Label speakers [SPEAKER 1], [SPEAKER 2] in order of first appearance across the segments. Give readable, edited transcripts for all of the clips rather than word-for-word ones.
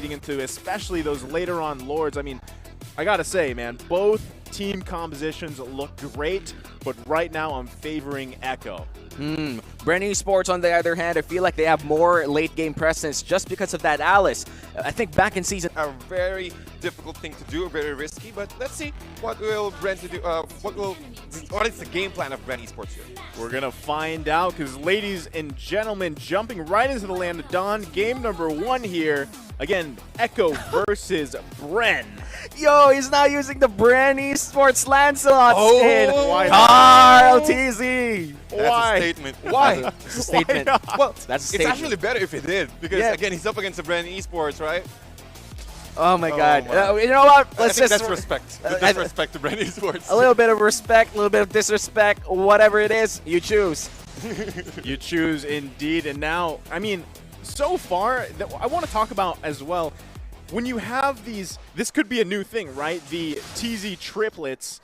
[SPEAKER 1] leading into especially those later on Lords. I mean, I gotta say, man, both team compositions look great, but right now I'm favoring Echo.
[SPEAKER 2] Bren Esports, on the other hand, I feel like they have more late-game presence just because of that Alice. I think back in season...
[SPEAKER 3] A very difficult thing to do, very risky, but let's see what will Bren to do. What is the game plan of Bren Esports here?
[SPEAKER 1] We're gonna find out, because ladies and gentlemen, jumping right into the land of Dawn, game number 1 here. Again, Echo versus Bren.
[SPEAKER 2] Yo, he's now using the Bren Esports Lancelots in
[SPEAKER 1] why
[SPEAKER 2] Carl TZ.
[SPEAKER 3] That's
[SPEAKER 1] Why?
[SPEAKER 3] a statement. Why?
[SPEAKER 2] That's a statement.
[SPEAKER 3] Well,
[SPEAKER 2] That's a
[SPEAKER 3] it's
[SPEAKER 2] statement.
[SPEAKER 3] actually better if he did, because again, he's up against the Bren Esports, right?
[SPEAKER 2] Oh my God.
[SPEAKER 3] my.
[SPEAKER 2] You know what?
[SPEAKER 3] I
[SPEAKER 2] Let's
[SPEAKER 3] think
[SPEAKER 2] just
[SPEAKER 3] that's respect. The disrespect to Bren Esports.
[SPEAKER 2] a little bit of respect, a little bit of disrespect, whatever it is, you choose.
[SPEAKER 1] You choose indeed. And now, I mean, so far, I want to talk about as well, when you have these, this could be a new thing, right? The TZ triplets,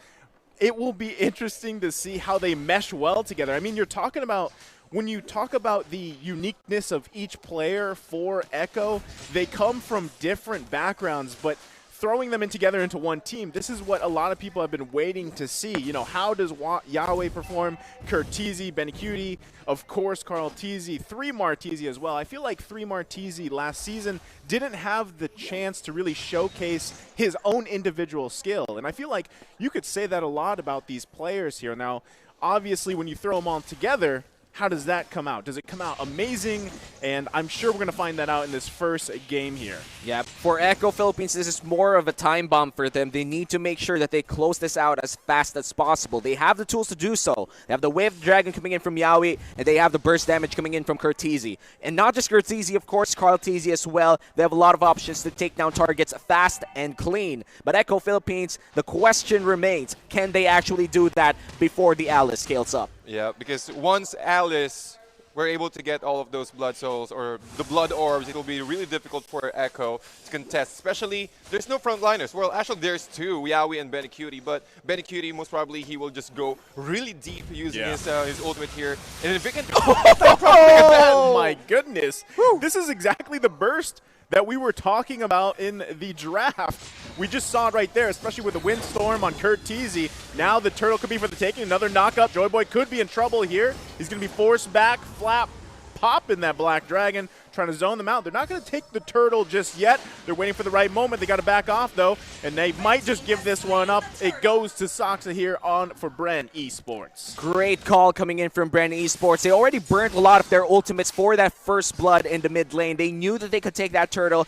[SPEAKER 1] it will be interesting to see how they mesh well together. I mean, you're talking about, when you talk about the uniqueness of each player for Echo, they come from different backgrounds, but throwing them in together into one team, this is what a lot of people have been waiting to see. You know, how does Yahweh perform? Curtizi, Benacuti, of course, Carl TZ, 3 Martizi as well. I feel like 3 Martizi last season didn't have the chance to really showcase his own individual skill. And I feel like you could say that a lot about these players here. Now, obviously, when you throw them all together, how does that come out? Does it come out amazing? And I'm sure we're going to find that out in this first game here.
[SPEAKER 2] Yeah, for Echo Philippines, this is more of a time bomb for them. They need to make sure that they close this out as fast as possible. They have the tools to do so. They have the Wave Dragon coming in from Yaoi, and they have the burst damage coming in from Curtizi. And not just Curtizi, of course, Carl TZ as well. They have a lot of options to take down targets fast and clean. But Echo Philippines, the question remains, can they actually do that before the Alice scales up?
[SPEAKER 3] Yeah, because once Alice were able to get all of those blood souls or the blood orbs, it will be really difficult for Echo to contest. Especially, there's no frontliners. Well, actually, there's 2, Yaoi and Benacuti. But Benacuti, most probably, he will just go really deep using his ultimate here. And if he can...
[SPEAKER 1] Oh, my goodness. This is exactly the burst that we were talking about in the draft. We just saw it right there, especially with the windstorm on Curtizi. Now the turtle could be for the taking. Another knockup. Joyboy could be in trouble here. He's going to be forced back. Flap, pop in that Black Dragon, trying to zone them out. They're not going to take the turtle just yet. They're waiting for the right moment. They got to back off, though, and they might just give this one up. It goes to Soxa here on for Bren Esports.
[SPEAKER 2] Great call coming in from Bren Esports. They already burnt a lot of their ultimates for that first blood in the mid lane. They knew that they could take that turtle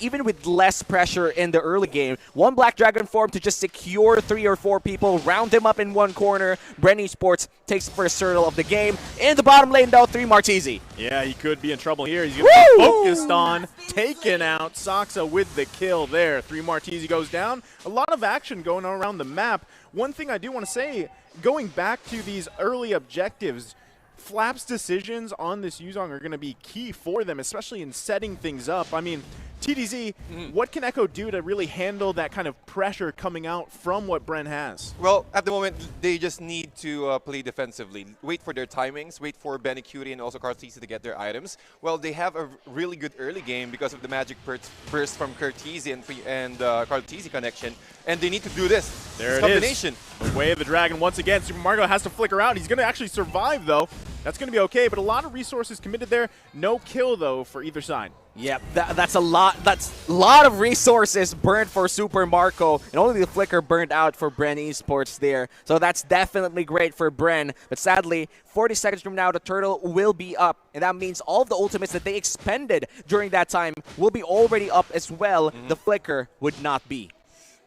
[SPEAKER 2] even with less pressure in the early game. 1 Black Dragon form to just secure 3 or 4 people, round them up in one corner. Bren Esports takes the first turtle of the game. In the bottom lane, though, 3 Martizi.
[SPEAKER 1] Yeah, he could be in trouble here. He's going to be focused on taking out Soxa with the kill there. 3 Martizi goes down. A lot of action going on around the map. One thing I do want to say, going back to these early objectives, Flap's decisions on this Yuzong are going to be key for them, especially in setting things up. I mean, TDZ, what can Echo do to really handle that kind of pressure coming out from what Bren has?
[SPEAKER 3] Well, at the moment, they just need to play defensively. Wait for their timings, wait for Benacuti and also Curtizi to get their items. Well, they have a really good early game because of the magic burst from Curtizi and Curtizi connection, and they need to do this.
[SPEAKER 1] There it
[SPEAKER 3] combination.
[SPEAKER 1] is. The Way of the Dragon once again. Super Mario has to flicker out. He's going to actually survive, though. That's going to be okay, but a lot of resources committed there. No kill, though, for either side.
[SPEAKER 2] Yep, that's a lot. That's a lot of resources burned for Super Marco, and only the flicker burned out for Bren Esports there. So that's definitely great for Bren. But sadly, 40 seconds from now, the turtle will be up, and that means all of the ultimates that they expended during that time will be already up as well. The flicker would not be.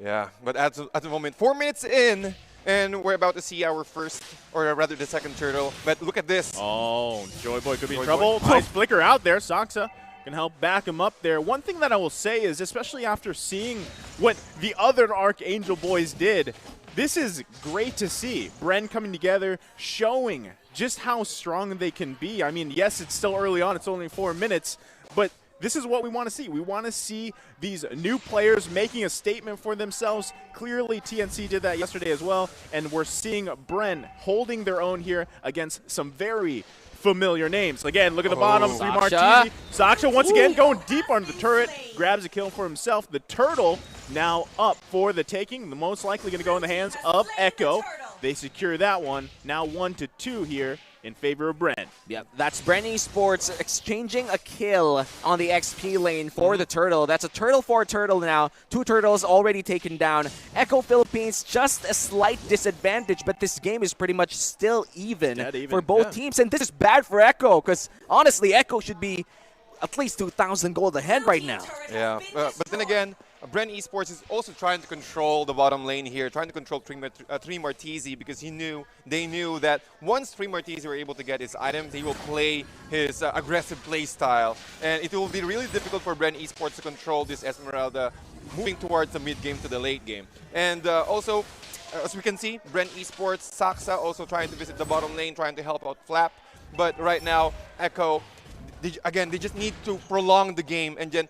[SPEAKER 3] Yeah, but at the moment, 4 minutes in, and we're about to see our first, or rather the second turtle. But look at this.
[SPEAKER 1] Oh, Joyboy could be in trouble. Nice flicker out there. Soxa can help back him up there. One thing that I will say is, especially after seeing what the other Archangel boys did, this is great to see. Bren coming together, showing just how strong they can be. I mean, yes, it's still early on. It's only 4 minutes, but this is what we want to see. We want to see these new players making a statement for themselves. Clearly, TNC did that yesterday as well, and we're seeing Bren holding their own here against some very familiar names. Again, look at the bottom.
[SPEAKER 2] Saksha.
[SPEAKER 1] 3 Martini. Saksha once again going deep under the turret. Grabs a kill for himself. The turtle now up for the taking. The most likely going to go in the hands of Echo. They secure that one. Now 1-2 here in favor of Bren.
[SPEAKER 2] Yep, that's Bren Esports exchanging a kill on the XP lane for the turtle. That's a turtle for a turtle now. 2 turtles already taken down. Echo Philippines just a slight disadvantage, but this game is pretty much still even, for both teams. And this is bad for Echo because honestly, Echo should be at least 2,000 gold ahead right now.
[SPEAKER 3] Yeah, but then again, Bren Esports is also trying to control the bottom lane here, trying to control 3 Martisi because they knew that once 3 Martisi were able to get his items, he will play his aggressive play style. And it will be really difficult for Bren Esports to control this Esmeralda moving towards the mid game to the late game. And also, as we can see, Bren Esports, Saksha also trying to visit the bottom lane, trying to help out Flap. But right now, Echo, they just need to prolong the game and then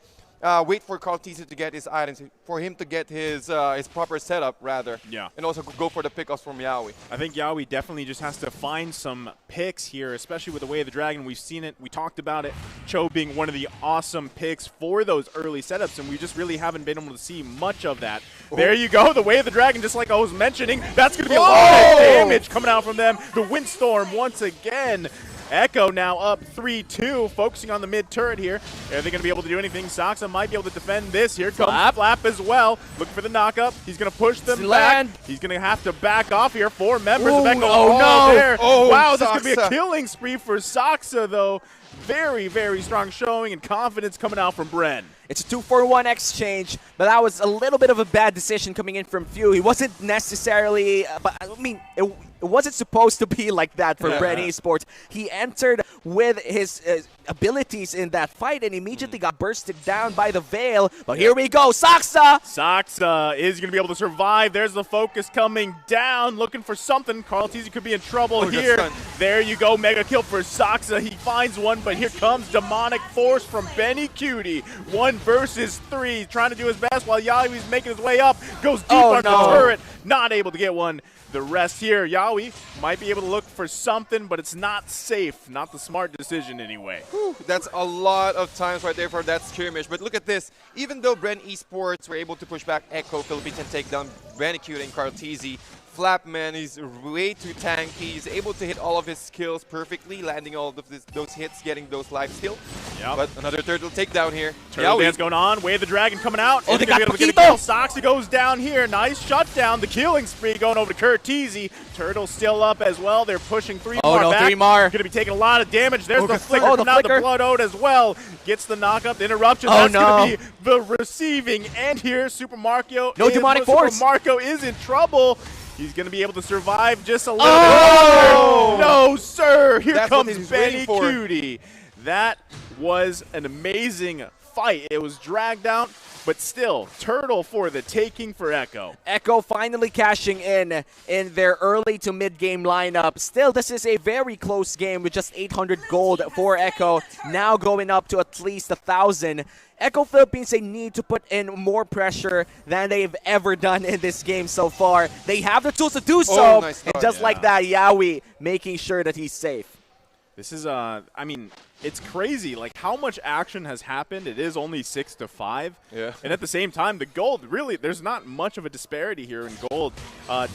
[SPEAKER 3] wait for Cartesi to get his items, for him to get his proper setup, rather.
[SPEAKER 1] Yeah.
[SPEAKER 3] And also go for the pickoffs from Yawi.
[SPEAKER 1] I think Yawi definitely just has to find some picks here, especially with the Way of the Dragon. We've seen it. We talked about it. Cho being one of the awesome picks for those early setups, and we just really haven't been able to see much of that. There you go. The Way of the Dragon, just like I was mentioning. That's going to be a lot of damage coming out from them. The Windstorm once again. Echo now up 3-2, focusing on the mid turret here. Are they going to be able to do anything? Saksha might be able to defend this. Here comes Flap as well. Looking for the knock-up. He's going to push them back. He's going to have to back off here. 4 members of Echo there. Wow, this could be a killing spree for Saksha, though. Very, very strong showing and confidence coming out from Bren.
[SPEAKER 2] It's a 2-for-1 exchange, but that was a little bit of a bad decision coming in from Few. He wasn't necessarily, but I mean, it wasn't supposed to be like that for Bren Esports. He entered with his abilities in that fight and immediately got bursted down by the Veil. But here we go, Saksha!
[SPEAKER 1] Saksha is going to be able to survive. There's the focus coming down, looking for something. Cartesi could be in trouble here. There you go, mega kill for Saksha. He finds one, but here comes Demonic Force from Benny Cutie. 1 versus 3, trying to do his best while Yawi's making his way up. Goes deep on the turret, not able to get one. The rest here, Yawi might be able to look for something, but it's not safe. Not the smart decision anyway.
[SPEAKER 3] Whew, that's a lot of times right there for that skirmish. But look at this. Even though Bren Esports were able to push back Echo Philippines and take down Benicute and Cartesi, Flapman is way too tanky. He's able to hit all of his skills perfectly, landing all of those hits, getting those life steal.
[SPEAKER 1] Yep.
[SPEAKER 3] But another turtle takedown here.
[SPEAKER 1] Turtle dance going on. Way of the Dragon coming out.
[SPEAKER 2] Oh, they got
[SPEAKER 1] Paquito. Saksha goes down here. Nice shutdown. The killing spree going over to Curtizi. Turtle still up as well. They're pushing 3 Mar back.
[SPEAKER 2] 3 Mar.
[SPEAKER 1] Going to be taking a lot of damage. There's the flicker coming out. The Blood Ode as well. Gets the knock-up. The interruption. That's going to be the receiving end here. Super Marco.
[SPEAKER 2] Demonic Force.
[SPEAKER 1] Super Marco is in trouble. He's going to be able to survive just a little bit longer. No, sir. Here comes Benny Cutie. That was an amazing fight. It was dragged out, but still, Turtle for the taking for Echo.
[SPEAKER 2] Echo finally cashing in their early to mid-game lineup. Still, this is a very close game with just 800 gold for Echo, now going up to at least 1,000. Echo Philippines, they need to put in more pressure than they've ever done in this game so far. They have the tools to do so,
[SPEAKER 3] nice
[SPEAKER 2] and just like that, Yawi making sure that he's safe.
[SPEAKER 1] This is, I mean, it's crazy, like, how much action has happened. It is only 6-5.
[SPEAKER 3] Yeah.
[SPEAKER 1] And at the same time, the gold, really, there's not much of a disparity here in gold.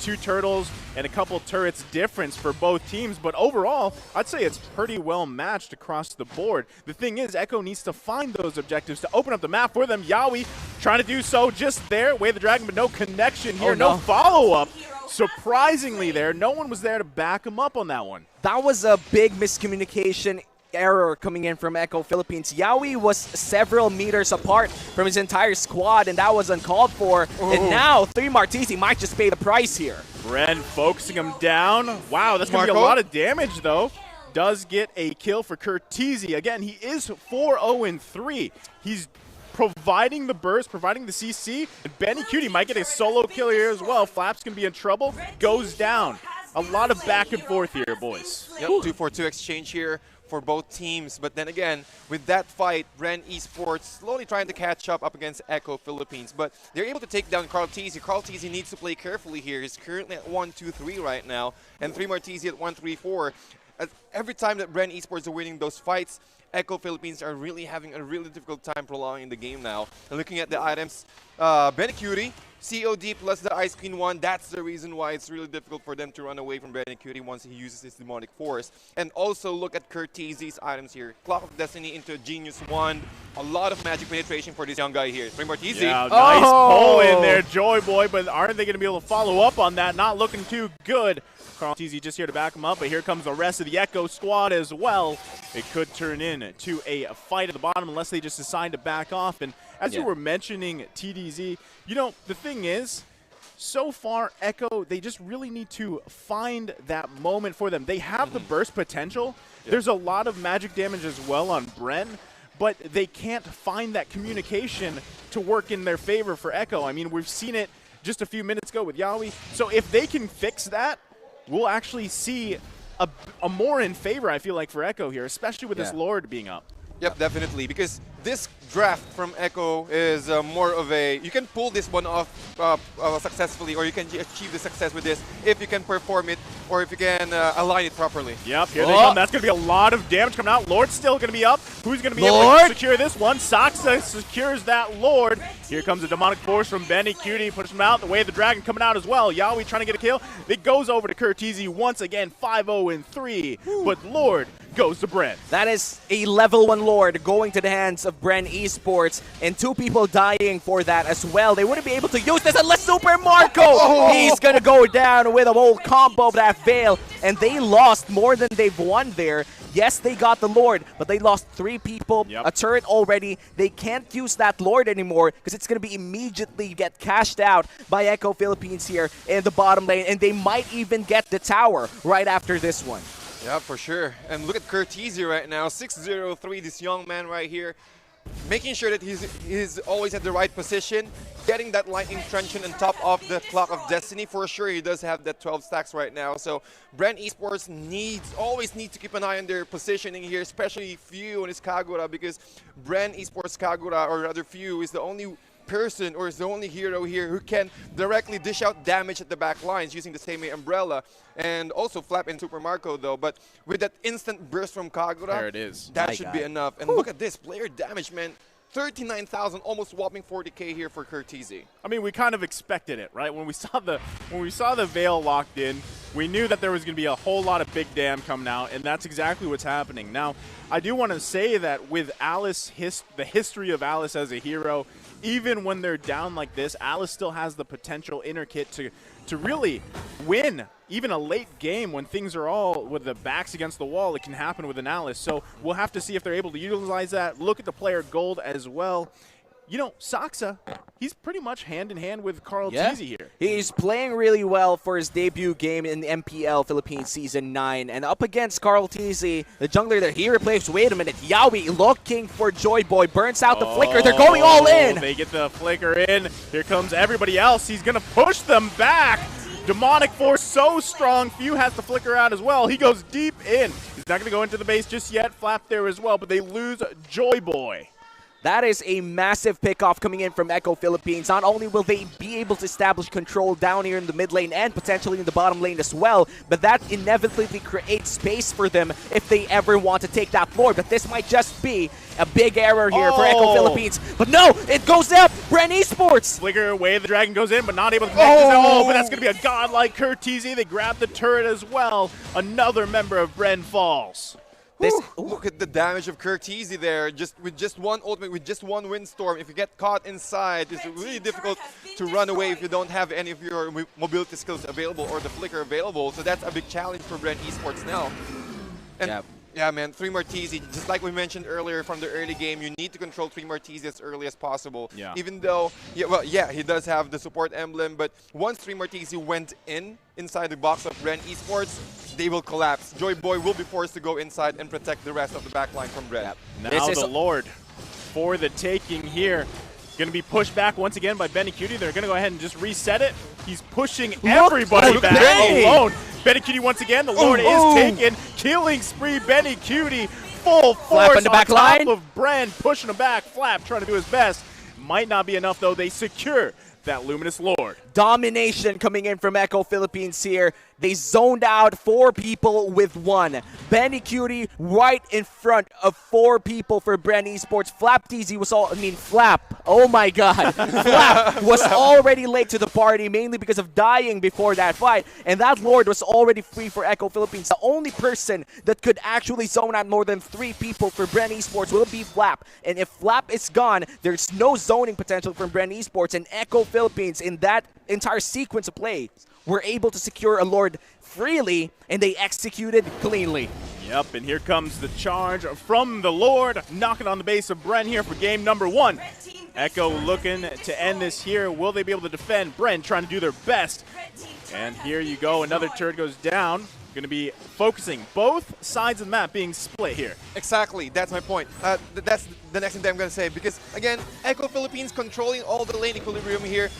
[SPEAKER 1] 2 turtles and a couple turrets difference for both teams. But overall, I'd say it's pretty well matched across the board. The thing is, Echo needs to find those objectives to open up the map for them. Yawi trying to do so just there. Way of the Dragon, but no connection here. No follow-up. Surprisingly there, no one was there to back him up on that one.
[SPEAKER 2] That was a big miscommunication error coming in from Echo Philippines. Yawi was several meters apart from his entire squad, and that was uncalled for. And now 3 Martisi might just pay the price here.
[SPEAKER 1] Bren focusing him down. Wow, that's going to be a lot of damage, though. Does get a kill for Curtizi. Again, he is 4-0-3. He's providing the burst, providing the CC, and Benny Cutie might get a solo kill here as well. Flap's going to be in trouble. Goes down. A lot of back and forth here, boys.
[SPEAKER 3] Yep, 2-for-2 exchange here for both teams. But then again, with that fight, Bren Esports slowly trying to catch up against Echo Philippines. But they're able to take down Carl Tizzy. Carl Tizzy needs to play carefully here. He's currently at 1-2-3 right now, and 3 Martizzi at 1-3-4. Every time that Bren Esports are winning those fights, Echo Philippines are really having a really difficult time prolonging the game now. And looking at the items, Benecutie, COD plus the Ice Queen 1, that's the reason why it's really difficult for them to run away from Benecutie once he uses his Demonic Force. And also look at Curtizzi's items here. Clock of Destiny into Genius 1. A lot of magic penetration for this young guy here. 3 Martizzi.
[SPEAKER 1] Yeah, nice pull in there, Joy Boy, but aren't they going to be able to follow up on that? Not looking too good. Carl Tizzy just here to back him up, but here comes the rest of the Echo squad as well. It could turn into a fight at the bottom unless they just decide to back off. And as you were mentioning, TDZ, you know, the thing is, so far, Echo, they just really need to find that moment for them. They have the burst potential. There's a lot of magic damage as well on Bren, but they can't find that communication to work in their favor for Echo. I mean, we've seen it just a few minutes ago with Yawi. So if they can fix that, we'll actually see a more in favor, I feel like, for Echo here, especially with this Lord being up.
[SPEAKER 3] Yep, definitely, because this draft from Echo is more of a, you can pull this one off successfully, or you can achieve the success with this if you can perform it, or if you can align it properly.
[SPEAKER 1] Yep, here they come. That's going to be a lot of damage coming out. Lord's still going to be up. Who's going to be able to secure this one? Saksa secures that Lord. Here comes a Demonic Force from Benecutie, pushes him out. The Way of the Dragon coming out as well. Yawi trying to get a kill. It goes over to Curtizzi once again, 5-0-3, but Lord goes to Bren.
[SPEAKER 2] That is a level 1 Lord going to the hands of Bren Esports, and 2 people dying for that as well. They wouldn't be able to use this unless Super Marco! He's gonna go down with a whole combo of that Veil, and they lost more than they've won there. Yes, they got the Lord, but they lost 3 people, a turret already. They can't use that Lord anymore because it's going to be immediately get cashed out by Echo Philippines here in the bottom lane, and they might even get the tower right after this one.
[SPEAKER 3] Yeah, for sure. And look at Curtizzi right now, 6-0-3, this young man right here, making sure that he's always at the right position, getting that lightning truncheon on top of the Clock of Destiny. For sure, he does have that 12 stacks right now. So Bren Esports always need to keep an eye on their positioning here, especially Few and his Kagura, because Bren Esports Kagura, or rather Few, is the only person or is the only hero here who can directly dish out damage at the back lines using the same umbrella, and also Flap and Super Marco though. But with that instant burst from Kagura,
[SPEAKER 1] there it is.
[SPEAKER 3] That should be enough. And look at this player damage, man. 39,000, almost whopping 40k here for Curtizzi.
[SPEAKER 1] I mean, we kind of expected it, right? When we saw the Veil locked in, we knew that there was going to be a whole lot of big dam coming out, and that's exactly what's happening. Now, I do want to say that with Alice, the history of Alice as a hero, even when they're down like this, Alice still has the potential inner kit to really win even a late game when things are all with the backs against the wall. It can happen with an Alice. So we'll have to see if they're able to utilize that. Look at the player gold as well. You know, Saksa, he's pretty much hand-in-hand with Carl Tizzy here.
[SPEAKER 2] He's playing really well for his debut game in the MPL Philippines Season 9. And up against Carl Tizzy, the jungler that he replaced. Wait a minute, Yawi looking for Joy Boy. Burns out the flicker. They're going all in.
[SPEAKER 1] They get the flicker in. Here comes everybody else. He's going to push them back. Demonic Force so strong. Few has to flicker out as well. He goes deep in. He's not going to go into the base just yet. Flap there as well, but they lose Joy Boy.
[SPEAKER 2] That is a massive pickoff coming in from Echo Philippines. Not only will they be able to establish control down here in the mid lane and potentially in the bottom lane as well, but that inevitably creates space for them if they ever want to take that floor. But this might just be a big error here for Echo Philippines. But no, it goes up. Bren Esports.
[SPEAKER 1] Flicker away, the dragon goes in, but not able to connect. But that's going to be a godlike Curtizzi. They grab the turret as well. Another member of Bren falls.
[SPEAKER 3] Look at the damage of Curtizzi there. With just one ultimate, with just one windstorm. If you get caught inside, it's really difficult to run away if you don't have any of your mobility skills available or the flicker available. So that's a big challenge for Bren Esports now. And yeah, man, 3 Martizzi, just like we mentioned earlier from the early game, you need to control 3 Martizzi as early as possible.
[SPEAKER 1] Yeah.
[SPEAKER 3] Even though, he does have the support emblem, but once 3 Martizzi went inside the box of Bren Esports, they will collapse. Joy Boy will be forced to go inside and protect the rest of the backline from Bren.
[SPEAKER 1] Yep. Now the Lord for the taking here. Going to be pushed back once again by Benecutie. They're going to go ahead and just reset it. He's pushing everybody back alone. Benny Cutie once again. The Lord is taken. Killing spree. Benny Cutie. Full
[SPEAKER 2] Flap
[SPEAKER 1] force
[SPEAKER 2] on the back
[SPEAKER 1] top
[SPEAKER 2] line.
[SPEAKER 1] of Bren. Pushing him back. Flap trying to do his best. Might not be enough, though. They secure that Luminous Lord.
[SPEAKER 2] Domination coming in from Echo Philippines here. They zoned out 4 people with 1. Benny Cutie right in front of 4 people for Bren Esports. Flap TZ was Flap. Oh my god. Flap was already late to the party, mainly because of dying before that fight. And that Lord was already free for Echo Philippines. The only person that could actually zone out more than 3 people for Bren Esports will be Flap. And if Flap is gone, there's no zoning potential from Bren Esports. And Echo Philippines, in that entire sequence of plays, were able to secure a Lord freely, and they executed cleanly.
[SPEAKER 1] Yep, and here comes the charge from the Lord, knocking on the base of Bren here for game number 1. Echo looking to end this here. Will they be able to defend? Bren trying to do their best. And here you go, another turret goes down. Going to be focusing both sides of the map being split here.
[SPEAKER 3] Exactly, that's my point. That's the next thing that I'm going to say, because again, Echo Philippines controlling all the lane equilibrium here,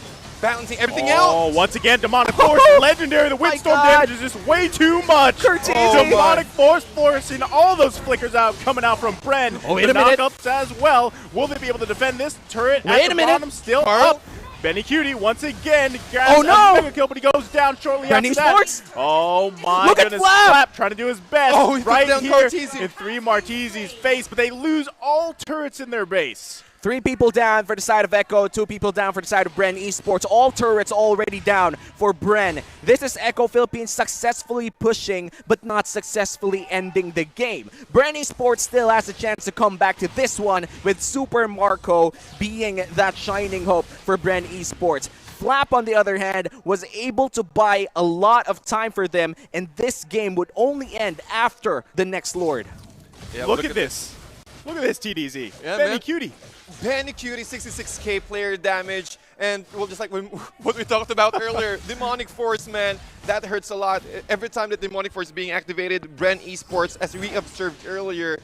[SPEAKER 3] balancing everything out.
[SPEAKER 1] Oh, once again, Demonic Force, legendary. The Windstorm damage is just way too much. Demonic Force forcing all those flickers out, coming out from Bren.
[SPEAKER 2] Oh, wait
[SPEAKER 1] the
[SPEAKER 2] a minute.
[SPEAKER 1] knockups as well. Will they be able to defend this turret?
[SPEAKER 2] Wait
[SPEAKER 1] at
[SPEAKER 2] a
[SPEAKER 1] the
[SPEAKER 2] minute.
[SPEAKER 1] bottom, still
[SPEAKER 3] Carl?
[SPEAKER 1] up. Benny Cutie once again grabs
[SPEAKER 2] no.
[SPEAKER 1] a mega kill, but he goes down shortly
[SPEAKER 2] Bren
[SPEAKER 1] after that.
[SPEAKER 2] Esports?
[SPEAKER 1] Oh my
[SPEAKER 2] Look at
[SPEAKER 1] goodness,
[SPEAKER 2] Flap.
[SPEAKER 1] trying to do his best
[SPEAKER 3] Oh, he took
[SPEAKER 1] right
[SPEAKER 3] down
[SPEAKER 1] here
[SPEAKER 3] Martese.
[SPEAKER 1] in 3 Martese's face, but they lose all turrets in their base.
[SPEAKER 2] 3 people down for the side of Echo, 2 people down for the side of Bren Esports. All turrets already down for Bren. This is Echo Philippines successfully pushing, but not successfully ending the game. Bren Esports still has a chance to come back to this one, with Super Marco being that shining hope for Bren Esports. Flap, on the other hand, was able to buy a lot of time for them, and this game would only end after the next Lord.
[SPEAKER 3] Yeah,
[SPEAKER 1] Look at this. Look at this, TDZ.
[SPEAKER 3] Yeah,
[SPEAKER 1] Benny
[SPEAKER 3] man.
[SPEAKER 1] Cutie.
[SPEAKER 3] Benny Cutie, 66k player damage, and well, just like what we talked about earlier, Demonic Force, man, that hurts a lot. Every time that Demonic Force is being activated, Bren Esports, as we observed earlier,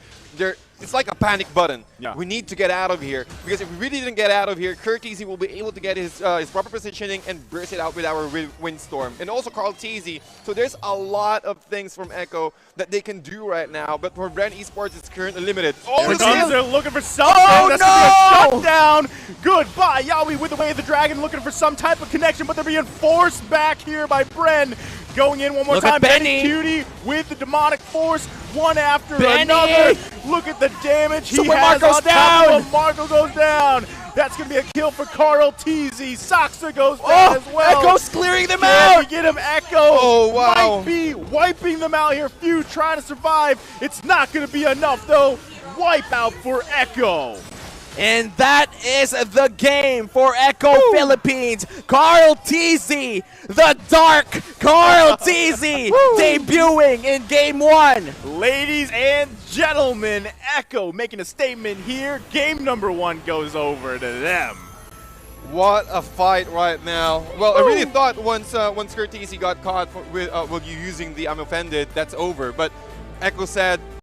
[SPEAKER 3] it's like a panic button.
[SPEAKER 1] Yeah.
[SPEAKER 3] We need to get out of here, because if we really didn't get out of here, Curtizy will be able to get his proper positioning and burst it out with our Windstorm, and also Carl Teasy. So there's a lot of things from Echo that they can do right now, but for Bren Esports, it's currently limited.
[SPEAKER 1] Here it comes, they're looking for something.
[SPEAKER 2] Oh,
[SPEAKER 1] That's
[SPEAKER 2] no!
[SPEAKER 1] gonna be a shutdown. Goodbye, Yaoi with the Way of the Dragon, looking for some type of connection, but they're being forced back here by Bren. Going in one more
[SPEAKER 2] Look
[SPEAKER 1] time,
[SPEAKER 2] at Benny.
[SPEAKER 1] Cutie with the Demonic Force, one after
[SPEAKER 2] Benny.
[SPEAKER 1] another. Look at the damage he
[SPEAKER 2] Super
[SPEAKER 1] has
[SPEAKER 2] Marco's
[SPEAKER 1] on top
[SPEAKER 2] down.
[SPEAKER 1] of him. Marco goes down. That's going to be a kill for Carl Teasy. Saxa goes down as well.
[SPEAKER 2] Echo's clearing them
[SPEAKER 1] Can we
[SPEAKER 2] out!
[SPEAKER 1] get him? Echo
[SPEAKER 3] Oh, wow.
[SPEAKER 1] might be wiping them out here. Few trying to survive. It's not going to be enough, though. Wipe out for Echo.
[SPEAKER 2] And that is the game for Echo Philippines. Carl Teasy, the dark Carl Teasy, debuting in game 1.
[SPEAKER 1] Ladies and gentlemen, Echo making a statement here. Game number 1 goes over to them.
[SPEAKER 3] What a fight right now. Well, I really thought once Curtizy got caught with you using the I'm offended, that's over. But Echo said,